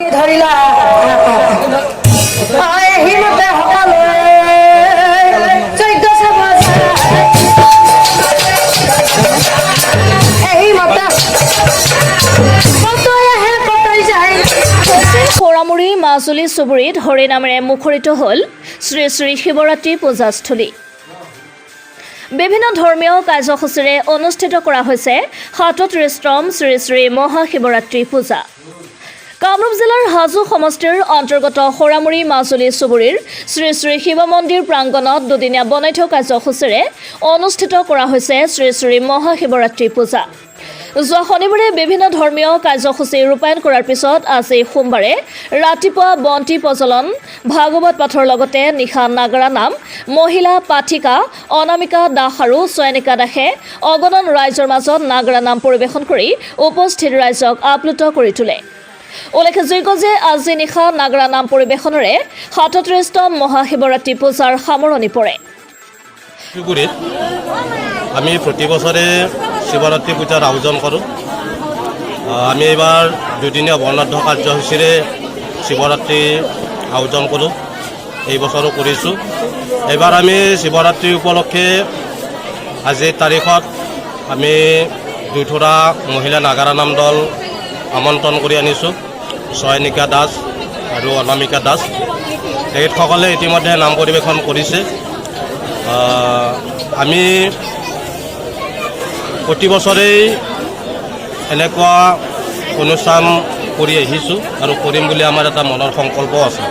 ধৰিলা হিমতে সকলোৱে চৈধ্য খোৰামুৰি মাজুলী চুবুৰীত হৰিনামেৰে মুখৰিত হ'ল শ্ৰী শ্ৰী শিৱৰাত্ৰি পূজাস্থলী। বিভিন্ন ধৰ্মীয় কাৰ্যসূচীৰে অনুষ্ঠিত কৰা হৈছে ৩৭তম শ্ৰী শ্ৰী মহাশিৱৰাত্ৰি পূজা। কামৰূপ জিলাৰ হাজো সমষ্টিৰ অন্তৰ্গত খোৰামুৰি মাজুলী চুবুৰীৰ শ্ৰী শ্ৰী শিৱ মন্দিৰ প্ৰাংগণত দুদিনীয়া বনৈঠ্য কাৰ্যসূচীৰে অনুষ্ঠিত কৰা হৈছে শ্ৰী শ্ৰী মহাশিৱৰাত্ৰি পূজা। যোৱা শনিবাৰে বিভিন্ন ধৰ্মীয় কাৰ্যসূচী ৰূপায়ণ কৰাৰ পিছত আজি সোমবাৰে ৰাতিপুৱা বন্তি প্ৰজ্বলন, ভাগৱত পাঠৰ লগতে নিশা নাগাৰা নাম, মহিলা পাঠিকা অনামিকা দাস আৰু চয়নিকা দাসে অগণন ৰাইজৰ মাজত নাগাৰা নাম পৰিৱেশন কৰি উপস্থিত ৰাইজক আপ্লুত কৰি তোলে। উল্লেখযোগ্য যে আজি নিশা নাগাৰা নাম পৰিৱেশনেৰে ৩৭তম মহাশিৱৰাত্ৰি পূজাৰ সামৰণি পৰে। আমি প্ৰতি বছৰে শিৱৰাত্ৰি পূজাৰ আয়োজন কৰোঁ। আমি এইবাৰ দুদিনীয়া বৰ্ণাঢ্য কাৰ্যসূচীৰে শিৱৰাত্ৰি আয়োজন কৰোঁ। এই বছৰো কৰিছোঁ। এইবাৰ আমি শিৱৰাত্ৰি উপলক্ষে আজিৰ তাৰিখত আমি দুইথোৰা মহিলা নাগাৰা নাম দল আমন্ত্ৰণ কৰি আনিছোঁ। চয়নিকা দাস আৰু অনামিকা দাস তেখেতসকলে ইতিমধ্যে নাম পৰিৱেশন কৰিছে। আমি প্ৰতি বছৰেই এনেকুৱা অনুষ্ঠান কৰি আহিছোঁ আৰু কৰিম বুলি আমাৰ এটা মনৰ সংকল্প আছে।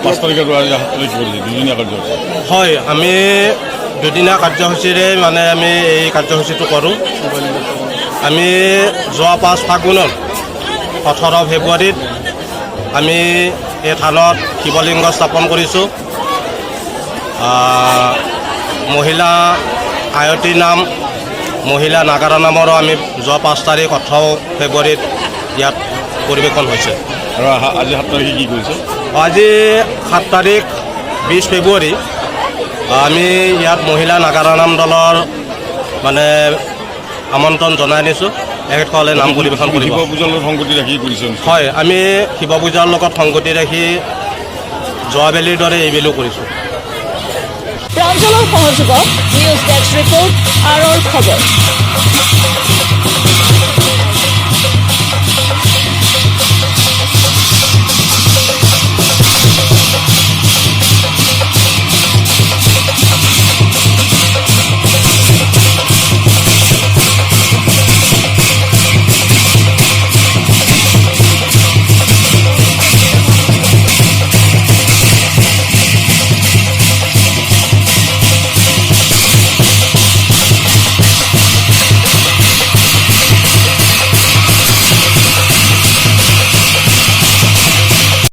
5 তাৰিখৰ পৰা 7 তাৰিখ দুদিনীয়া কাৰ্যসূচী। হয়, আমি দুদিনীয়া কাৰ্যসূচীৰে আমি এই কাৰ্যসূচীটো কৰোঁ। আমি যোৱা 5 ফাগুনত 18 ফেব্ৰুৱাৰীত আমি এই থানত শিৱলিংগ স্থাপন কৰিছোঁ। মহিলা আয়তী নাম, মহিলা নাগাৰা নামৰো আমি যোৱা 5 তাৰিখ 18 ফেব্ৰুৱাৰীত ইয়াত পৰিৱেশন হৈছে। আৰু আজি 7 তাৰিখে কি কৰিছে? আজি 7 তাৰিখ 20 ফেব্ৰুৱাৰী আমি ইয়াত মহিলা নাগাৰা নাম দলৰ আমন্ত্ৰণ জনাই আনিছোঁ। তেখেতসকলে নাম পৰিৱেশন কৰিব। শিৱ পূজাৰ লগত সংগতি ৰাখি কৰিছে? হয়, আমি শিৱ পূজাৰ লগত সংগতি ৰাখি যোৱাবেলিৰ দৰে এইবেলিও কৰিছোঁ। প্ৰাঞ্জলৰ সহযোগত নিউজ ডেস্ক ৰিপৰ্ট আৰৰ খবৰ।